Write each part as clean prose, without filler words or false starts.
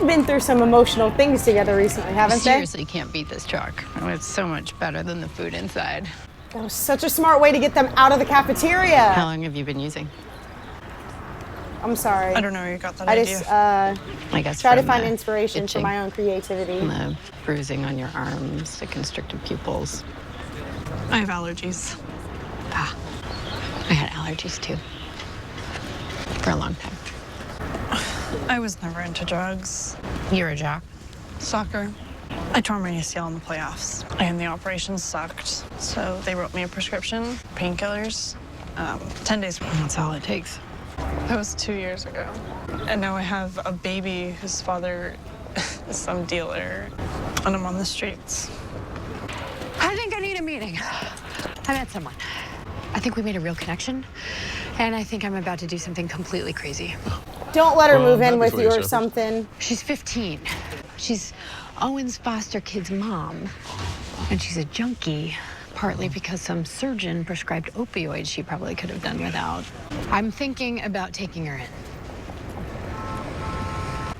They've been through some emotional things together recently, haven't they? Seriously, can't beat this truck. Oh, it's so much better than the food inside. That was such a smart way to get them out of the cafeteria. How long have you been using? I'm sorry. I don't know where you got that idea. Just I guess try to find inspiration for itching. my own creativity. And the bruising on your arms, the constricted pupils. I have allergies. Ah, I had allergies too. For a long time. I was never into drugs. You're a jock. Soccer. I tore my ACL in the playoffs, and the operation sucked. So they wrote me a prescription, painkillers, 10 days. That's all it takes. That was 2 years ago. And now I have a baby whose father is some dealer, and I'm on the streets. I think I need a meeting. I met someone. I think we made a real connection, and I think I'm about to do something completely crazy. Don't let her move in with you or something. She's 15. She's Owen's foster kid's mom, and she's a junkie, partly because some surgeon prescribed opioids she probably could have done without. I'm thinking about taking her in.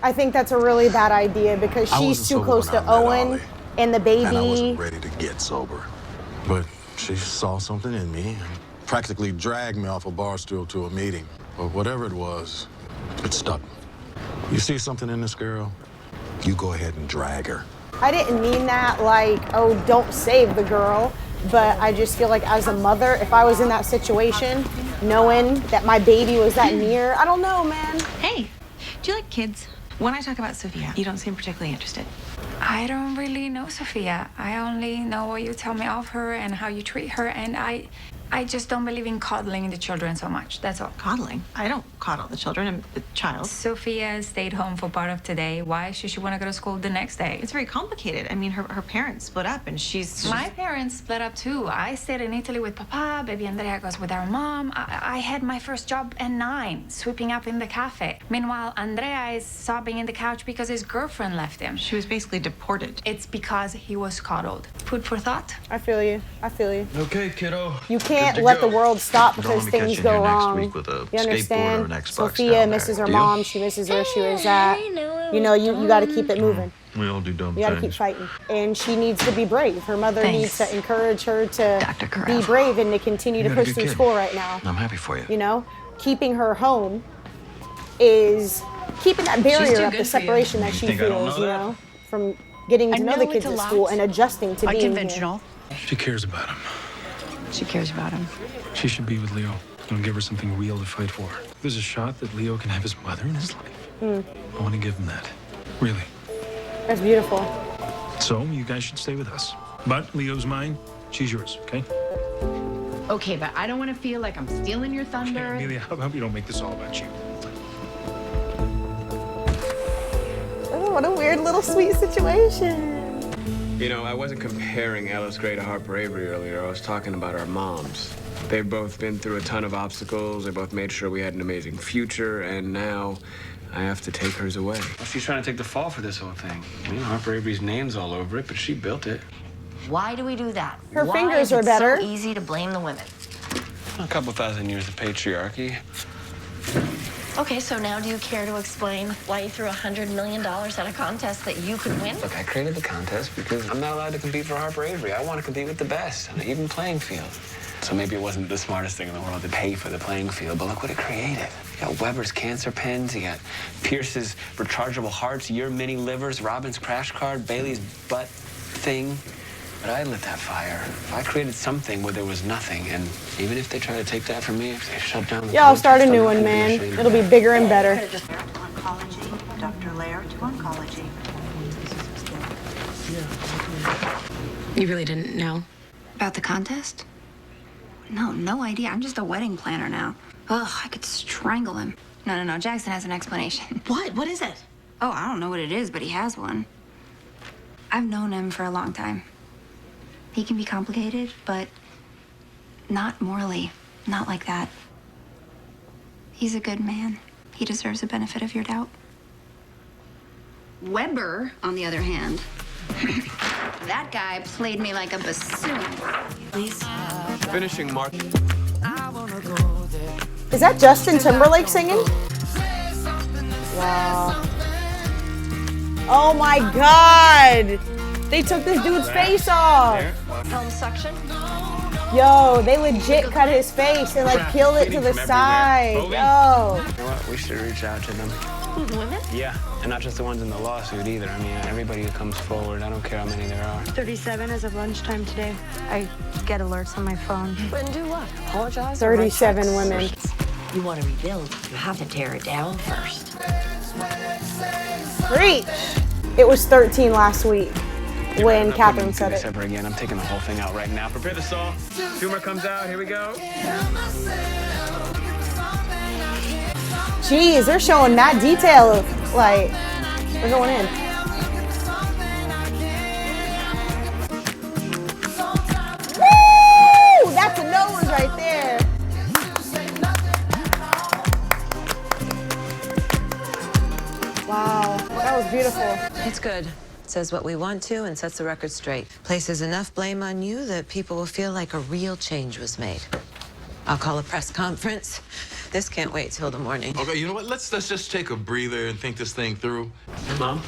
I think that's a really bad idea because she's too close to Owen and the baby. And I wasn't ready to get sober. But she saw something in me and practically dragged me off a bar stool to a meeting. But whatever it was, it stuck. You see something in this girl, you go ahead and drag her. I didn't mean that like, oh, don't save the girl. But I just feel like as a mother, if I was in that situation, knowing that my baby was that near, I don't know, man. Hey, do you like kids? When I talk about Sophia, you don't seem particularly interested. I don't really know Sophia. I only know what you tell me of her and how you treat her, and I just don't believe in coddling the children so much, that's all. Coddling? I don't coddle the children, I'm a child. Sophia stayed home for part of today. Why should she want to go to school the next day? It's very complicated. I mean, her parents split up and she's... My parents split up too. I stayed in Italy with Papa, baby Andrea goes with our mom. I had my first job at 9, sweeping up in the cafe. Meanwhile, Andrea is sobbing in the couch because his girlfriend left him. She was basically deported. It's because he was coddled. Food for thought? I feel you. I feel you. Okay, kiddo. You can't let the world stop because things go wrong. You understand? Sophia misses her mom. She misses where she was at. You know, you got to keep it moving. We all do dumb You got to keep fighting. And she needs to be brave. Her mother needs to encourage her to be brave and to continue to push through school right now. I'm happy for you. You know, keeping her home is keeping that barrier up, the separation that she feels, you know, from getting to know the kids at school and adjusting to being here. She cares about him. She cares about him. She should be with Leo and give her something real to fight for. There's a shot that Leo can have his mother in his life. I want to give him that. Really. That's beautiful. So you guys should stay with us. But Leo's mine. She's yours, okay? Okay, but I don't want to feel like I'm stealing your thunder. Okay, Amelia, how about you don't make this all about you? Oh, what a weird little sweet situation. You know, I wasn't comparing Alice Gray to Harper Avery earlier. I was talking about our moms. They've both been through a ton of obstacles. They both made sure we had an amazing future, and now I have to take hers away. Well, she's trying to take the fall for this whole thing. You know, Harper Avery's name's all over it, but she built it. Why do we do that? Her fingers are better. Why is it so easy to blame the women? A couple thousand years of patriarchy. Okay, so now do you care to explain why you threw $100 million at a contest that you could win? Look, I created the contest because I'm not allowed to compete for Harper Avery. I want to compete with the best on an even playing field. So maybe it wasn't the smartest thing in the world to pay for the playing field, but look what it created. You got Weber's cancer pens, you got Pierce's rechargeable hearts, your mini livers, Robin's crash card, Bailey's butt thing. But I lit that fire. I created something where there was nothing, and even if they try to take that from me, if they shut down the Yeah, I'll start a new one, man. It'll be bigger and better. Oncology, Dr. Lair to oncology. You really didn't know? About the contest? No idea. I'm just a wedding planner now. Ugh, I could strangle him. No. Jackson has an explanation. What? What is it? Oh, I don't know what it is, but he has one. I've known him for a long time. He can be complicated, but not morally. Not like that. He's a good man. He deserves the benefit of your doubt. Weber, on the other hand, that guy played me like a bassoon. Please. Finishing mark. Is that Justin Timberlake singing? Wow. Oh my God! They took this dude's face off. Helm suction. Yo, they legit cut his face and like peeled it to the side. Yo. You know what? We should reach out to them. Who, the women? Yeah, and not just the ones in the lawsuit either. I mean, everybody who comes forward, I don't care how many there are. 37 as of lunchtime today. I get alerts on my phone. And do what? Apologize? 37 women. You want to rebuild, you have to tear it down first. Preach. It was 13 last week when Catherine said it. Ever again. I'm taking the whole thing out right now. Prepare the saw. Tumor comes out. Here we go. Jeez, they're showing that detail of, like, they're going in. Woo! That's a nose right there. Wow, that was beautiful. It's good. It says what we want to and sets the record straight. Places enough blame on you that people will feel like a real change was made. I'll call a press conference. This can't wait till the morning. Okay, you know what? Let's just take a breather and think this thing through. Mom,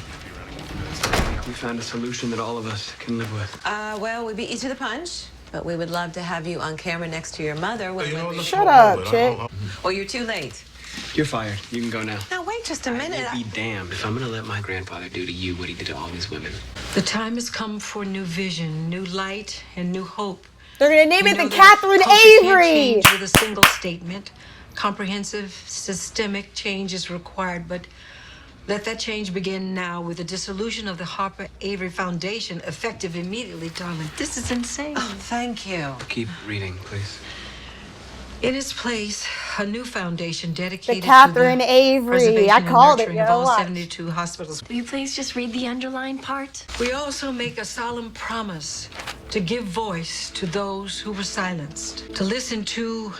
we found a solution that all of us can live with. Well, we beat you to the punch, but we would love to have you on camera next to your mother when we... Shut up, chick. Well, you're too late. You're fired. You can go now. Now, wait just a minute. I'd be damned if I'm gonna let my grandfather do to you what he did to all these women. The time has come for new vision, new light, and new hope. They're gonna name We it know the that Catherine culture can't Avery. change with a single statement. Comprehensive, systemic change is required, but let that change begin now with the dissolution of the Harper Avery Foundation, effective immediately, darling. This is insane. Oh, thank you. Keep reading, please. In its place, a new foundation dedicated Catherine to the Avery. preservation I and called it, nurturing yo, of all watch. 72 hospitals. Will you please just read the underlined part? We also make a solemn promise to give voice to those who were silenced, to listen to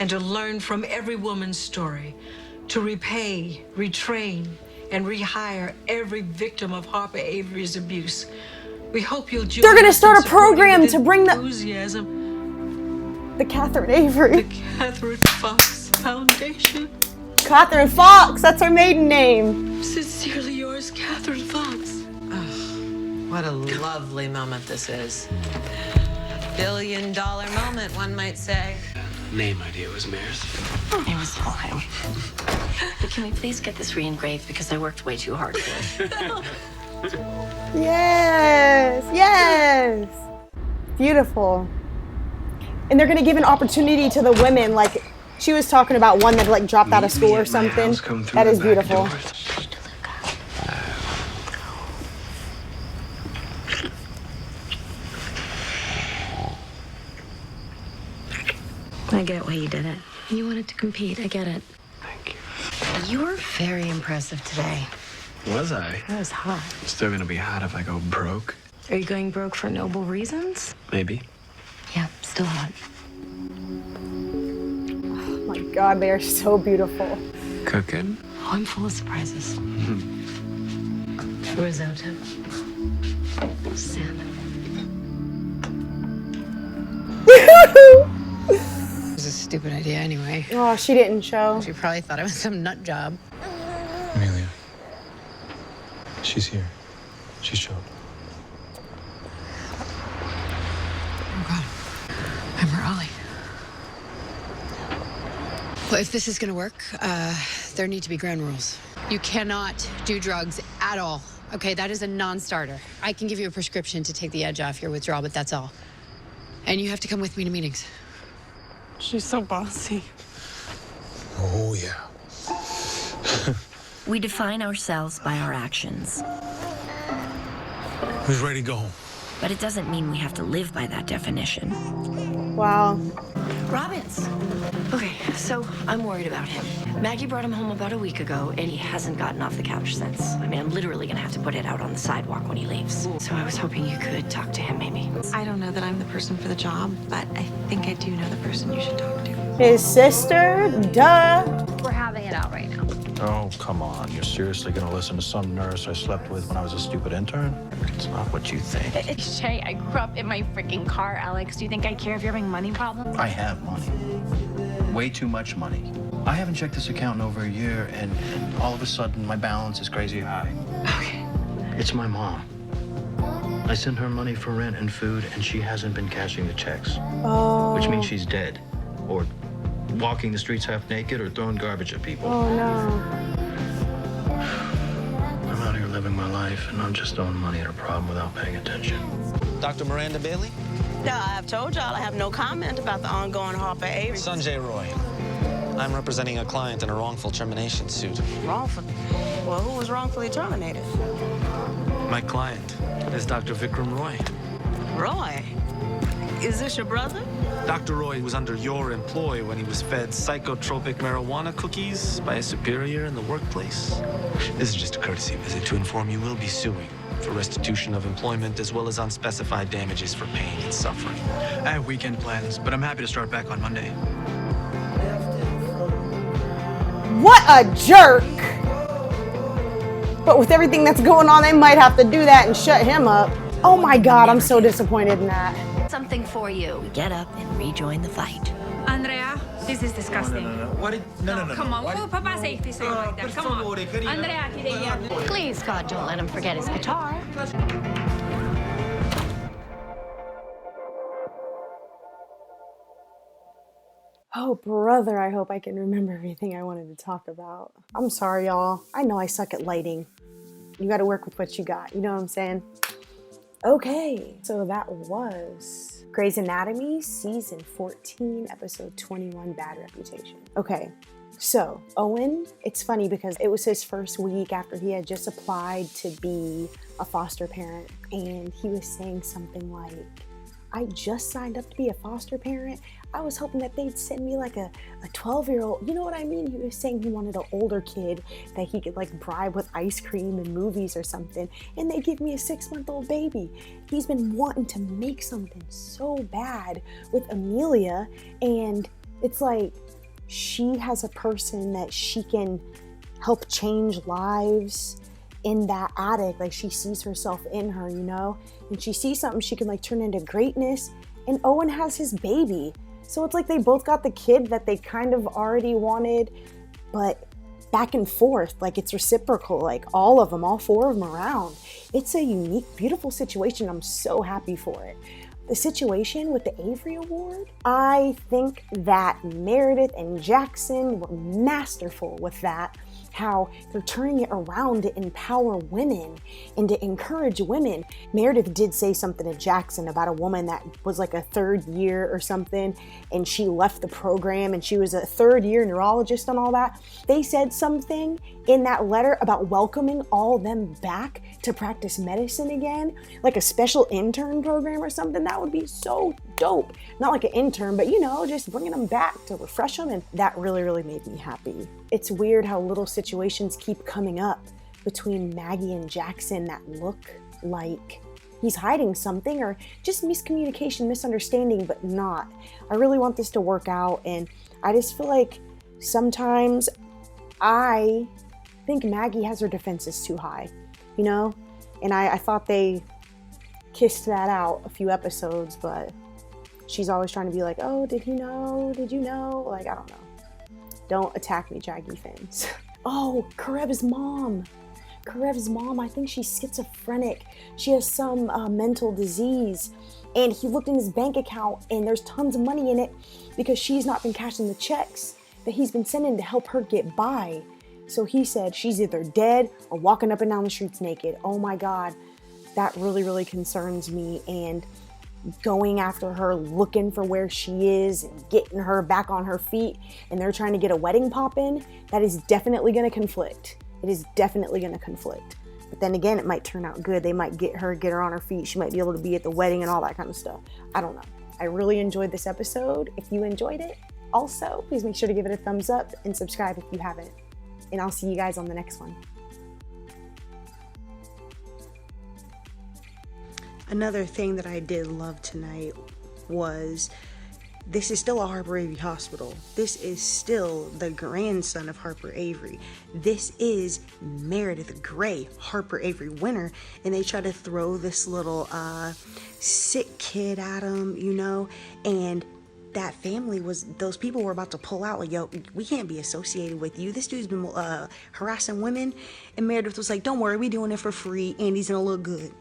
and to learn from every woman's story, to repay, retrain, and rehire every victim of Harper Avery's abuse. We hope you'll join They're gonna us start in a program supporting to with bring the enthusiasm Catherine Avery. the Catherine Fox Foundation. Catherine Fox, that's her maiden name. Sincerely yours, Catherine Fox. What a lovely moment this is. $1 billion moment, one might say. Name idea was Mayor's. It was fine. But can we please get this re-engraved because I worked way too hard for it. Yes, yes. Beautiful. And they're gonna give an opportunity to the women, like she was talking about one that like dropped out of school or something. That is beautiful. I get why you did it. You wanted to compete. I get it. Thank you. You were very impressive today. Was I? That was hot. Still gonna be hot if I go broke. Are you going broke for noble reasons? Maybe. Yeah, still hot. Oh my God, they are so beautiful. Cooking? Oh, I'm full of surprises. Risotto. Salmon. It was a stupid idea anyway. Oh, she didn't show. She probably thought it was some nut job. Amelia. She's here. She showed. Oh God, I'm early. Well, if this is gonna work, there need to be ground rules. You cannot do drugs at all. Okay, that is a non-starter. I can give you a prescription to take the edge off your withdrawal, but that's all. And you have to come with me to meetings. She's so bossy. Oh, yeah. We define ourselves by our actions. Who's ready to go home? But it doesn't mean we have to live by that definition. Wow. Robbins. Okay, so I'm worried about him. Maggie brought him home about a week ago, and he hasn't gotten off the couch since. I mean, I'm literally gonna have to put it out on the sidewalk when he leaves. So I was hoping you could talk to him, maybe. I don't know that I'm the person for the job, but I think I do know the person you should talk to. His sister? Duh. We're having it out right now. Oh, come on. You're seriously gonna listen to some nurse I slept with when I was a stupid intern? It's not what you think. Shay, I grew up in my freaking car, Alex. Do you think I care if you're having money problems? I have money. Way too much money. I haven't checked this account in over a year, and all of a sudden, my balance is crazy high. Okay. It's my mom. I send her money for rent and food, and she hasn't been cashing the checks. Oh. Which means she's dead, or walking the streets half naked, or throwing garbage at people. Oh, no. I'm out here living my life, and I'm just throwing money at a problem without paying attention. Dr. Miranda Bailey? Yeah, I've told y'all I have no comment about the ongoing Harper Avery. Sanjay Roy. I'm representing a client in a wrongful termination suit. Wrongful? Well, who was wrongfully terminated? My client is Dr. Vikram Roy. Roy? Is this your brother? Dr. Roy was under your employ when he was fed psychotropic marijuana cookies by a superior in the workplace. This is just a courtesy visit to inform you we'll be suing for restitution of employment as well as unspecified damages for pain and suffering. I have weekend plans, but I'm happy to start back on Monday. What a jerk! But with everything that's going on, they might have to do that and shut him up. Oh my God, I'm so disappointed in that. Something for you. Get up and rejoin the fight. Andrea, this is disgusting. No. Come on, for Papa's safety, say it like that. Come on. Andrea, Please, God, don't let him forget his guitar. Oh, brother, I hope I can remember everything I wanted to talk about. I'm sorry, y'all. I know I suck at lighting. You gotta work with what you got, you know what I'm saying? Okay, so that was Grey's Anatomy, Season 14, Episode 21, Bad Reputation. Okay, so Owen, it's funny because it was his first week after he had just applied to be a foster parent, and he was saying something like, I just signed up to be a foster parent. I was hoping that they'd send me like a 12-year-old, you know what I mean? He was saying he wanted an older kid that he could like bribe with ice cream and movies or something, and they give me a 6-month-old baby. He's been wanting to make something so bad with Amelia, and it's like she has a person that she can help change lives in that attic. Like she sees herself in her, you know? And she sees something she can like turn into greatness, and Owen has his baby. So it's like they both got the kid that they kind of already wanted, but back and forth, like it's reciprocal, like all of them, all 4 of them around. It's a unique, beautiful situation. I'm so happy for it. The situation with the Avery Award, I think that Meredith and Jackson were masterful with that. How they're turning it around to empower women and to encourage women. Meredith did say something to Jackson about a woman that was like a 3rd year or something, and she left the program, and she was a 3rd year neurologist and all that. They said something in that letter about welcoming all them back to practice medicine again, like a special intern program or something. That would be so dope. Not like an intern, but you know, just bringing them back to refresh them, and that really, really made me happy. It's weird how little situations keep coming up between Maggie and Jackson that look like he's hiding something or just miscommunication, misunderstanding, but not. I really want this to work out, and I just feel like sometimes I think Maggie has her defenses too high, you know? And I thought they kissed that out a few episodes, but she's always trying to be like, oh, did he know? Did you know? Like, I don't know. Don't attack me, Jaggy fans. Oh, Karev's mom. Karev's mom, I think she's schizophrenic. She has some mental disease. And he looked in his bank account and there's tons of money in it because she's not been cashing the checks that he's been sending to help her get by. So he said she's either dead or walking up and down the streets naked. Oh my God, that really, really concerns me. And going after her, looking for where she is and getting her back on her feet, and they're trying to get a wedding poppin', that is definitely going to conflict. It is definitely going to conflict. But then again, it might turn out good. They might get her on her feet. She might be able to be at the wedding and all that kind of stuff. I don't know. I really enjoyed this episode. If you enjoyed it, also, please make sure to give it a thumbs up and subscribe if you haven't. And I'll see you guys on the next one. Another thing that I did love tonight was this is still a Harper Avery hospital. This is still the grandson of Harper Avery. This is Meredith Grey, Harper Avery winner, and they try to throw this little sick kid at him, you know, and that family was, those people were about to pull out. Like, yo, we can't be associated with you. This dude's been harassing women. And Meredith was like, don't worry, we doing it for free. Andy's gonna look good.